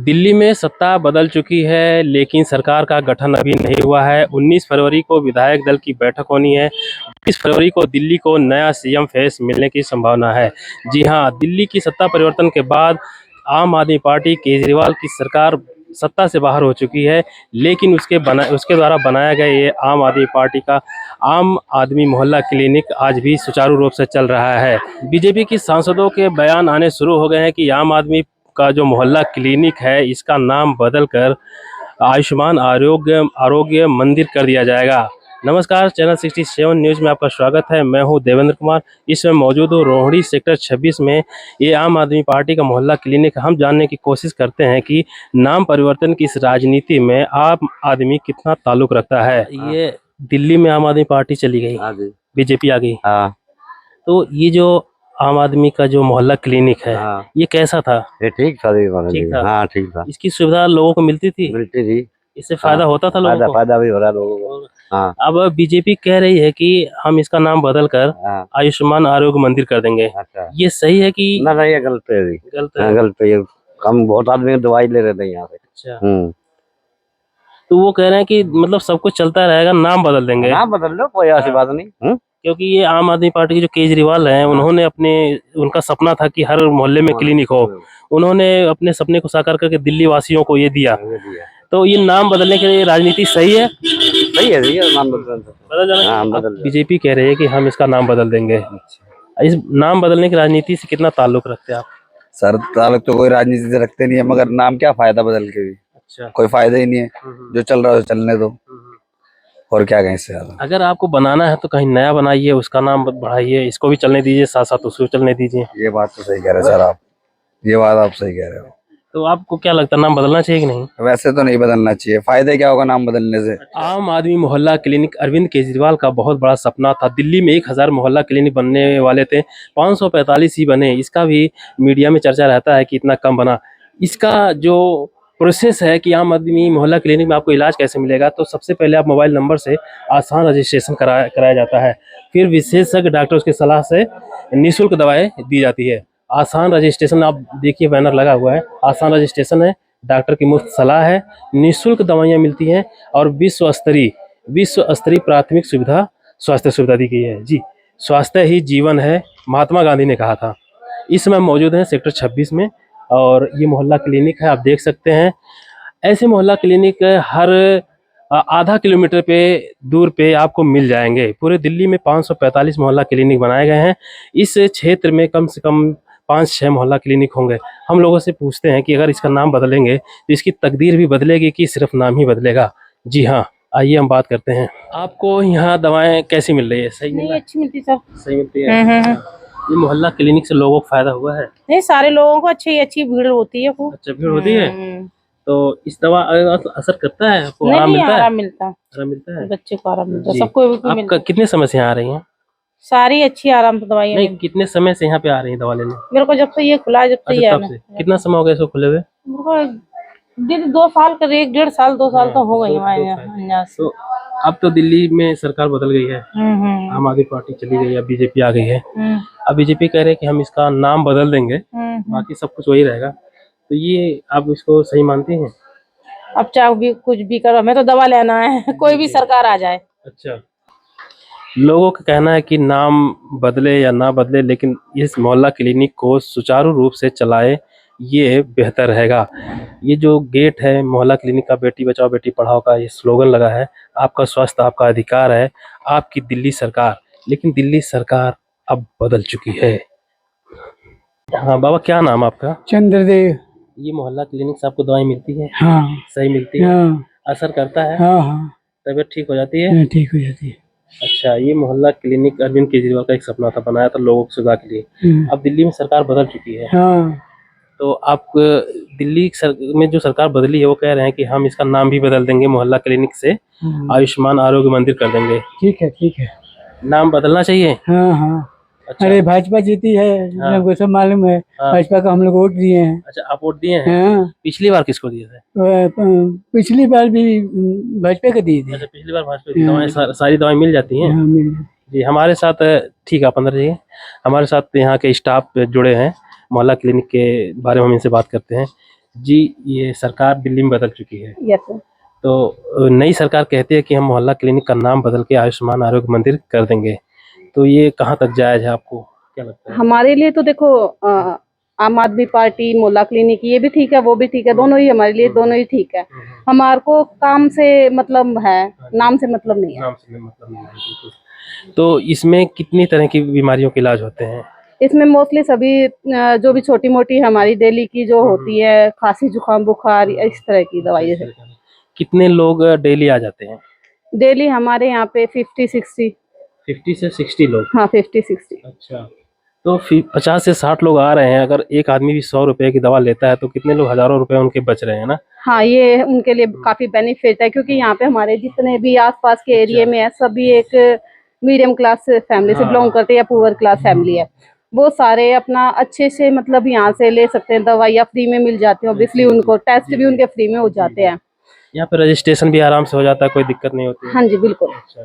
दिल्ली में सत्ता बदल चुकी है, लेकिन सरकार का गठन अभी नहीं हुआ है। 19 फरवरी को विधायक दल की बैठक होनी है। 20 फरवरी को दिल्ली को नया सीएम फेस मिलने की संभावना है। जी हां, दिल्ली की सत्ता परिवर्तन के बाद आम आदमी पार्टी केजरीवाल की सरकार सत्ता से बाहर हो चुकी है, लेकिन उसके द्वारा बनाया गया ये आम आदमी पार्टी का आम आदमी मोहल्ला क्लिनिक आज भी सुचारू रूप से चल रहा है। बीजेपी की सांसदों के बयान आने शुरू हो गए हैं कि आम आदमी का जो मोहल्ला क्लिनिक है, इसका नाम बदलकर आयुष्मान आरोग्य आरोग्य मंदिर कर दिया जाएगा। नमस्कार, चैनल 67 न्यूज़ में आपका स्वागत है। मैं हूं देवेंद्र कुमार। इस समय मौजूद हूं रोहिणी सेक्टर 26 में। ये आम आदमी पार्टी का मोहल्ला क्लिनिक। हम जानने की कोशिश करते हैं कि नाम परिवर्तन की इस राजनीति में आम आदमी कितना ताल्लुक रखता है। ये दिल्ली में आम आदमी पार्टी चली गई, बीजेपी आ गई। तो ये जो आम आदमी का जो मोहल्ला क्लिनिक है, ये कैसा था? ये ठीक था, ठीक था। हाँ ठीक था। इसकी सुविधा लोगों को मिलती थी? मिलती थी। इससे फायदा होता था लोगों को? फायदा भी हो रहा है लोगों को। हाँ। अब बीजेपी कह रही है कि हम इसका नाम बदलकर आयुष्मान आरोग्य मंदिर कर देंगे। अच्छा। ये सही है कि ना ये गलत है? गलत है? गलत है। हम बहुत आदमी दवाई ले रहे थे यहाँ पे। अच्छा। तो वो कह रहे हैं कि मतलब सब कुछ चलता रहेगा, नाम बदल देंगे। नाम बदल लो, कोई ऐसी बात नहीं। क्योंकि ये आम आदमी पार्टी के जो केजरीवाल हैं, उन्होंने उनका सपना था कि हर मोहल्ले में क्लिनिक हो। उन्होंने अपने सपने को साकार करके दिल्ली वासियों को ये दिया। तो ये नाम बदलने के लिए राजनीति सही है? सही है, नाम बदल जाना। बीजेपी कह रही है कि हम इसका नाम बदल देंगे। इस नाम बदलने की राजनीति से कितना ताल्लुक रखते हैं आप? सर, ताल्लुक तो कोई राजनीति से रखते नहीं है, मगर नाम क्या फायदा बदल के भी। अच्छा। कोई फायदा ही नहीं है। जो चल रहा है चलने दो, और क्या कहें इससे ज्यादा। अगर आपको बनाना है तो कहीं नया बनाइए, उसका नाम बढ़ाइए, इसको भी चलने दीजिए, साथ साथ उसको चलने दीजिए। ये बात तो सही कह रहे हैं सर आप, ये बात आप सही कह रहे हो। तो आपको क्या लगता है, नाम बदलना चाहिए कि नहीं? वैसे तो नहीं बदलना चाहिए, फायदे क्या होगा नाम बदलने से। आम आदमी मोहल्ला क्लिनिक अरविंद केजरीवाल का बहुत बड़ा सपना था। दिल्ली में 1000 मोहल्ला क्लिनिक बनने वाले थे, 545 ही बने। इसका भी मीडिया में चर्चा रहता है कि इतना कम बना। इसका जो प्रोसेस है कि आम आदमी मोहल्ला क्लिनिक में आपको इलाज कैसे मिलेगा, तो सबसे पहले आप मोबाइल नंबर से आसान रजिस्ट्रेशन कराया जाता है। फिर विशेषज्ञ डॉक्टर्स की सलाह से निःशुल्क दवाएं दी जाती है। आसान रजिस्ट्रेशन, आप देखिए बैनर लगा हुआ है, आसान रजिस्ट्रेशन है, डॉक्टर की मुफ्त सलाह है, निःशुल्क दवाइयाँ मिलती हैं और विश्व स्तरीय प्राथमिक सुविधा स्वास्थ्य सुविधा दी गई है। जी, स्वास्थ्य ही जीवन है, महात्मा गांधी ने कहा था। इस समय मौजूद हैं सेक्टर 26 में और ये मोहल्ला क्लिनिक है, आप देख सकते हैं। ऐसे मोहल्ला क्लिनिक हर आधा किलोमीटर पे दूर पे आपको मिल जाएंगे। पूरे दिल्ली में 545 मोहल्ला क्लिनिक बनाए गए हैं। इस क्षेत्र में कम से कम 5-6 मोहल्ला क्लिनिक होंगे। हम लोगों से पूछते हैं कि अगर इसका नाम बदलेंगे तो इसकी तकदीर भी बदलेगी कि सिर्फ नाम ही बदलेगा? जी हाँ, आइए हम बात करते हैं। आपको यहाँ दवाएं कैसी मिल रही है? सही मिल रही है? अच्छी मिलती सर। सही मिलती है। ये मोहल्ला क्लिनिक से लोगों को फायदा हुआ है? नहीं, सारे लोगों को अच्छी भीड़ होती है। अच्छा, भीड़ होती है? तो इस दवा असर करता है आपको? नहीं, आराम मिलता है? आराम मिलता है। आराम मिलता है, बच्चे को आराम मिलता है, सबको भी मिलता है। कितने समय से यहाँ आ रही हैं? सारी अच्छी आराम से दवाइयाँ। नहीं, कितने समय से यहाँ पे आ रही हैं दवा लेने? मेरे को जब से ये खुला है, जब से तब से। कितना समय हो गया इसको खुले हुए? मेरे को 2 साल कर 1-1.5 साल 2 साल तो हो गई यहाँ से। तो अब तो दिल्ली में सरकार बदल गई है, आम आदमी पार्टी चली गई है, बीजेपी आ गई है। अब बीजेपी कह रहे हैं कि हम इसका नाम बदल देंगे, बाकी सब कुछ वही रहेगा। तो ये आप इसको सही मानती हैं? अब चाहे भी कुछ भी करो, हमें तो दवा लेना है, कोई भी सरकार आ जाए। अच्छा, लोगों का कहना है कि नाम बदले या ना बदले, लेकिन इस मोहल्ला क्लिनिक को सुचारू रूप से चलाए, ये बेहतर रहेगा। ये जो गेट है मोहल्ला क्लिनिक का, बेटी बचाओ बेटी पढ़ाओ का ये स्लोगन लगा है, आपका स्वास्थ्य आपका अधिकार है, आपकी दिल्ली सरकार। लेकिन दिल्ली सरकार अब बदल चुकी है। हाँ बाबा, क्या नाम आपका? चंद्रदेव। ये मोहल्ला क्लिनिक से आपको दवाई मिलती है? हाँ। सही मिलती है? हाँ। असर करता है? हाँ। तबीयत ठीक हो जाती है? ठीक हो जाती है। अच्छा, ये मोहल्ला क्लिनिक अरविंद केजरीवाल का एक सपना था, बनाया था लोगों की सुविधा के लिए। अब दिल्ली में सरकार बदल चुकी है। हाँ। तो आप दिल्ली में जो सरकार बदली है, वो कह रहे हैं कि हम इसका नाम भी बदल देंगे, मोहल्ला क्लिनिक से आयुष्मान आरोग्य मंदिर कर देंगे। ठीक है, ठीक है। नाम बदलना चाहिए? हाँ हाँ। अच्छा। अरे भाजपा जीती है, हमको सब मालूम है। भाजपा का हम लोग वोट दिए हैं। अच्छा, आप वोट दिए हैं? हाँ। पिछली बार किसको दिए थे? पिछली बार भी भाजपा को दिए थे। अच्छा, पिछली बार भाजपा की दवाएं, सारी दवाएं मिल जाती हैं? हाँ, मिल जाती। जी, हमारे साथ ठीक है, आप अंदर जाइए। हमारे साथ यहाँ के स्टाफ जुड़े हैं, मोहल्ला क्लिनिक के बारे में हम इनसे बात करते हैं। जी, ये सरकार दिल्ली में बदल चुकी है, यस सर। तो नई सरकार कहती है कि हम मोहल्ला क्लिनिक का नाम बदल के आयुष्मान आरोग्य मंदिर कर देंगे, तो ये कहाँ तक जायज़ है, आपको क्या लगता है? हमारे लिए तो देखो आम आदमी पार्टी, मोहल्ला क्लिनिक, ये भी ठीक है, वो भी ठीक है, दोनों ही हमारे लिए दोनों ही ठीक है। हमारे को काम से मतलब है, नाम से मतलब नहीं है। नाम से मतलब नहीं है, बिल्कुल। तो इसमें कितनी तरह की बीमारियों के इलाज होते हैं? इसमें मोस्टली सभी जो भी छोटी मोटी हमारी डेली की जो होती है, खांसी जुकाम बुखार, इस तरह की दवाई है। कितने लोग डेली आ जाते हैं? डेली हमारे यहाँ पे 50-60। 50 से 60 लोग। हाँ 50-60। अच्छा, तो 50 से 60 लोग आ रहे हैं, अगर एक आदमी भी 100 रुपए की दवा लेता है तो कितने लोग हजारों रुपए उनके बच रहे हैं ना? हाँ, ये उनके लिए काफी बेनिफिट है, क्योंकि यहाँ पे हमारे जितने भी आसपास के एरिया में है, सभी एक मीडियम क्लास फैमिली से बिलोंग करते हैं या पुअर क्लास फैमिली है। वो सारे अपना अच्छे से मतलब यहाँ से ले सकते हैं, दवाइयाँ फ्री में मिल जाती हैं, ऑब्वियसली उनको टेस्ट भी उनके फ्री में हो जाते हैं। यहाँ पे रजिस्ट्रेशन भी आराम से हो जाता है, कोई दिक्कत नहीं होती है। हाँ जी बिल्कुल। अच्छा,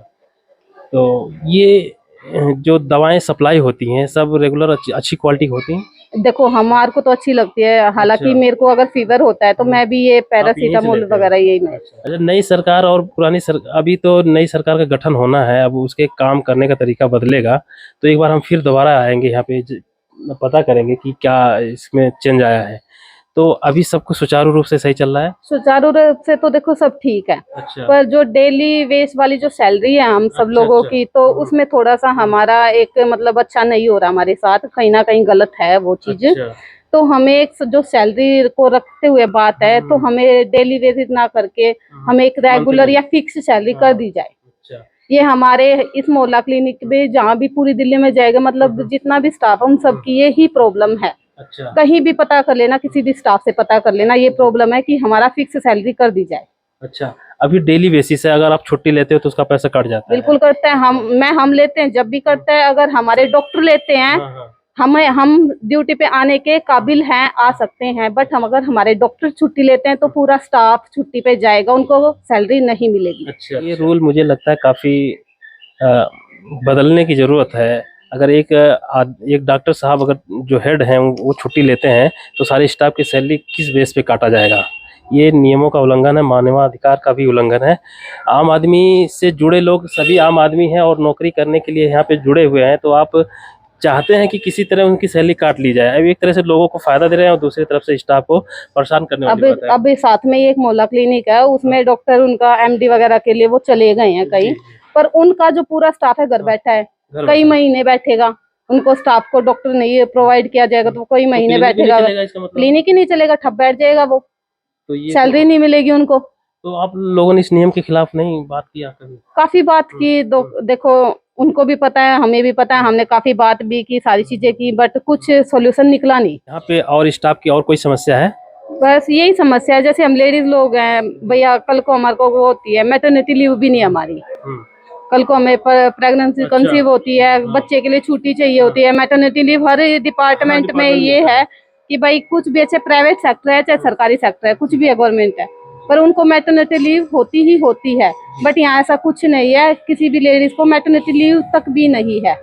तो ये जो दवाएं सप्लाई होती हैं सब रेगुलर अच्छी क्वालिटी होती हैं? देखो हमारे को तो अच्छी लगती है, हालांकि अच्छा। मेरे को अगर फीवर होता है तो मैं भी ये आप यहीं से पैरासीटामोल लेते हैं? वगैरह यही मैं। अच्छा, नई सरकार और पुरानी अभी तो नई सरकार का गठन होना है, अब उसके काम करने का तरीका बदलेगा, तो एक बार हम फिर दोबारा आएंगे यहाँ पे, पता करेंगे कि क्या इसमें चेंज आया है। तो अभी सब कुछ सुचारू रूप से सही चल रहा है? सुचारू रूप से तो देखो सब ठीक है, अच्छा। पर जो डेली वेज वाली जो सैलरी है हम सब लोगों की, तो उसमें थोड़ा सा हमारा एक मतलब अच्छा नहीं हो रहा हमारे साथ, कहीं ना कहीं गलत है वो चीज। अच्छा। तो हमें एक जो सैलरी को रखते हुए बात है, तो हमें डेली वेजेस ना करके हमें एक रेगुलर या फिक्स सैलरी कर दी जाए। अच्छा। ये हमारे इस मोहल्ला क्लिनिक में जहाँ भी पूरी दिल्ली में जाएगा, मतलब जितना भी स्टाफ है उन सबकी ये ही प्रॉब्लम है। अच्छा। कहीं भी पता कर लेना, किसी भी स्टाफ से पता कर लेना, ये प्रॉब्लम है कि हमारा फिक्स सैलरी कर दी जाए। अच्छा, अभी डेली बेसिस है, अगर आप छुट्टी लेते हो तो उसका पैसा कट जाता है? बिल्कुल करते हैं, हम लेते हैं, जब भी करते हैं। अगर हमारे डॉक्टर लेते हैं, हाँ, हाँ। हम ड्यूटी पे आने के काबिल हैं, आ सकते हैं, बट हम अगर हमारे डॉक्टर छुट्टी लेते हैं तो पूरा स्टाफ छुट्टी पे जाएगा, उनको सैलरी नहीं मिलेगी। अच्छा, ये रूल मुझे लगता है काफी बदलने की जरूरत है। अगर एक डॉक्टर साहब अगर जो हेड हैं वो छुट्टी लेते हैं तो सारे स्टाफ की सैलरी किस बेस पे काटा जाएगा? ये नियमों का उल्लंघन है, मानवाधिकार का भी उल्लंघन है। आम आदमी से जुड़े लोग सभी आम आदमी हैं और नौकरी करने के लिए यहाँ पे जुड़े हुए हैं, तो आप चाहते हैं कि किसी तरह उनकी सैलरी काट ली जाए। अब एक तरह से लोगों को फायदा दे रहे हैं और दूसरी तरफ से स्टाफ को परेशान करने वाली बात है। अब साथ में एक मोहल्ला क्लिनिक है, उसमें डॉक्टर उनका एमडी वगैरह के लिए वो चले गए हैं कहीं, पर उनका जो पूरा स्टाफ है घर बैठा है, कई महीने बैठेगा। उनको स्टाफ को डॉक्टर नहीं प्रोवाइड किया जाएगा तो कई महीने बैठेगा, क्लिनिक ही नहीं चलेगा, ठप बैठ जाएगा वो, तो ये सैलरी नहीं मिलेगी उनको। तो आप लोगों ने इस नियम के खिलाफ नहीं बात किया कभी? काफी बात की, देखो उनको भी पता है, हमें भी पता है, हमने काफी बात भी की, सारी चीजें की, बट कुछ सॉल्यूशन निकला नहीं। यहाँ पे और स्टाफ की और कोई समस्या है? बस यही समस्या है, जैसे हम लेडीज लोग हैं भैया, कल को हमारे को वो होती है, मैटरनिटी लीव भी नहीं हमारी, कल को हमें प्रेगनेंसी कंसीव होती है, बच्चे के लिए छुट्टी चाहिए होती है, मैटरनिटी लीव हर डिपार्टमेंट में ये है कि भाई कुछ भी, चाहे प्राइवेट सेक्टर है चाहे सरकारी सेक्टर है, कुछ भी है गवर्नमेंट है, पर उनको मैटरनिटी लीव होती ही होती है। बट यहाँ ऐसा कुछ नहीं है, किसी भी लेडीज को मैटरनिटी लीव तक भी नहीं है।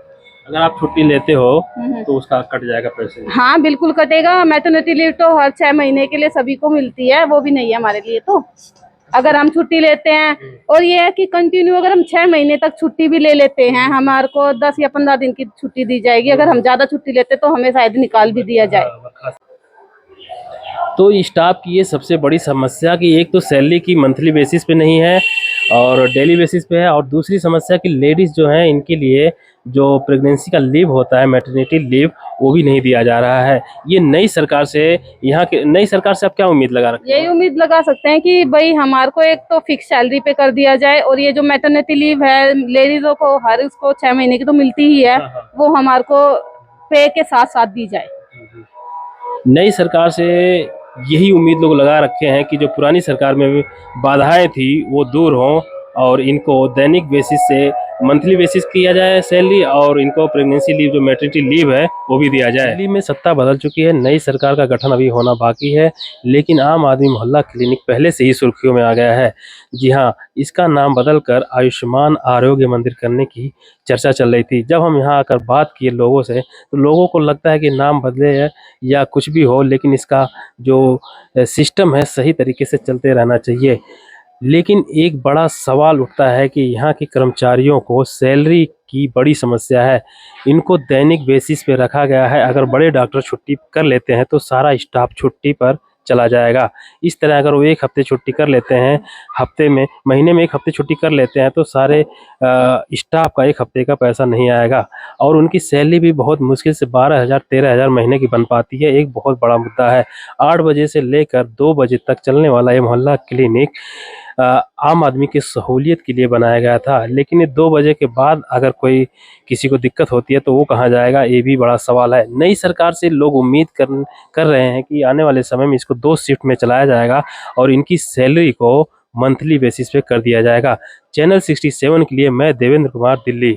अगर आप छुट्टी लेते हो तो उसका कट जाएगा पैसे? हाँ बिल्कुल कटेगा। मैटरनिटी लीव तो हर 6 महीने के लिए सभी को मिलती है, वो भी नहीं है हमारे लिए। तो अगर हम छुट्टी लेते हैं, और ये है कि कंटिन्यू अगर हम 6 महीने तक छुट्टी भी ले लेते हैं, हमारे को 10 या 15 दिन की छुट्टी दी जाएगी। अगर हम ज्यादा छुट्टी लेते तो हमें शायद निकाल भी दिया जाए। तो स्टाफ की ये सबसे बड़ी समस्या कि एक तो सैलरी की मंथली बेसिस पे नहीं है और डेली बेसिस पे है, और दूसरी समस्या कि लेडीज़ जो हैं इनके लिए जो प्रेगनेंसी का लीव होता है, मैटरनिटी लीव, वो भी नहीं दिया जा रहा है। ये नई सरकार से, यहाँ के नई सरकार से आप क्या उम्मीद लगा रखते हैं? यही उम्मीद लगा सकते हैं कि भाई हमारे को एक तो फिक्स सैलरी पे कर दिया जाए, और ये जो मैटरनिटी लीव है लेडीजों को हर उसको 6 महीने की तो मिलती ही है, वो हमारे को पे के साथ साथ दी जाए। नई सरकार से यही उम्मीद लोग लगा रखे हैं कि जो पुरानी सरकार में बाधाएं थी वो दूर हों और इनको दैनिक बेसिस से मंथली बेसिस किया जाए सैलरी, और इनको प्रेगनेंसी लीव जो मैटरनिटी लीव है वो भी दिया जाए। दिल्ली में सत्ता बदल चुकी है, नई सरकार का गठन अभी होना बाकी है, लेकिन आम आदमी मोहल्ला क्लिनिक पहले से ही सुर्खियों में आ गया है। जी हाँ, इसका नाम बदलकर आयुष्मान आरोग्य मंदिर करने की चर्चा चल रही थी। जब हम यहाँ आकर बात किए लोगों से, तो लोगों को लगता है कि नाम बदले है या कुछ भी हो, लेकिन इसका जो सिस्टम है सही तरीके से चलते रहना चाहिए। लेकिन एक बड़ा सवाल उठता है कि यहाँ के कर्मचारियों को सैलरी की बड़ी समस्या है। इनको दैनिक बेसिस पे रखा गया है। अगर बड़े डॉक्टर छुट्टी कर लेते हैं तो सारा स्टाफ छुट्टी पर चला जाएगा। इस तरह अगर वो 1 हफ्ते छुट्टी कर लेते हैं, महीने में 1 हफ्ते छुट्टी कर लेते हैं, तो सारे स्टाफ का 1 हफ्ते का पैसा नहीं आएगा, और उनकी सैलरी भी बहुत मुश्किल से 12,000 13,000 महीने की बन पाती है। एक बहुत बड़ा मुद्दा है। 8 बजे से लेकर 2 बजे तक चलने वाला ये मोहल्ला क्लिनिक आम आदमी की सहूलियत के लिए बनाया गया था, लेकिन ये 2 बजे के बाद अगर कोई किसी को दिक्कत होती है तो वो कहाँ जाएगा, ये भी बड़ा सवाल है। नई सरकार से लोग उम्मीद कर रहे हैं कि आने वाले समय में इसको 2 शिफ्ट में चलाया जाएगा और इनकी सैलरी को मंथली बेसिस पे कर दिया जाएगा। चैनल 67 के लिए मैं देवेंद्र कुमार, दिल्ली।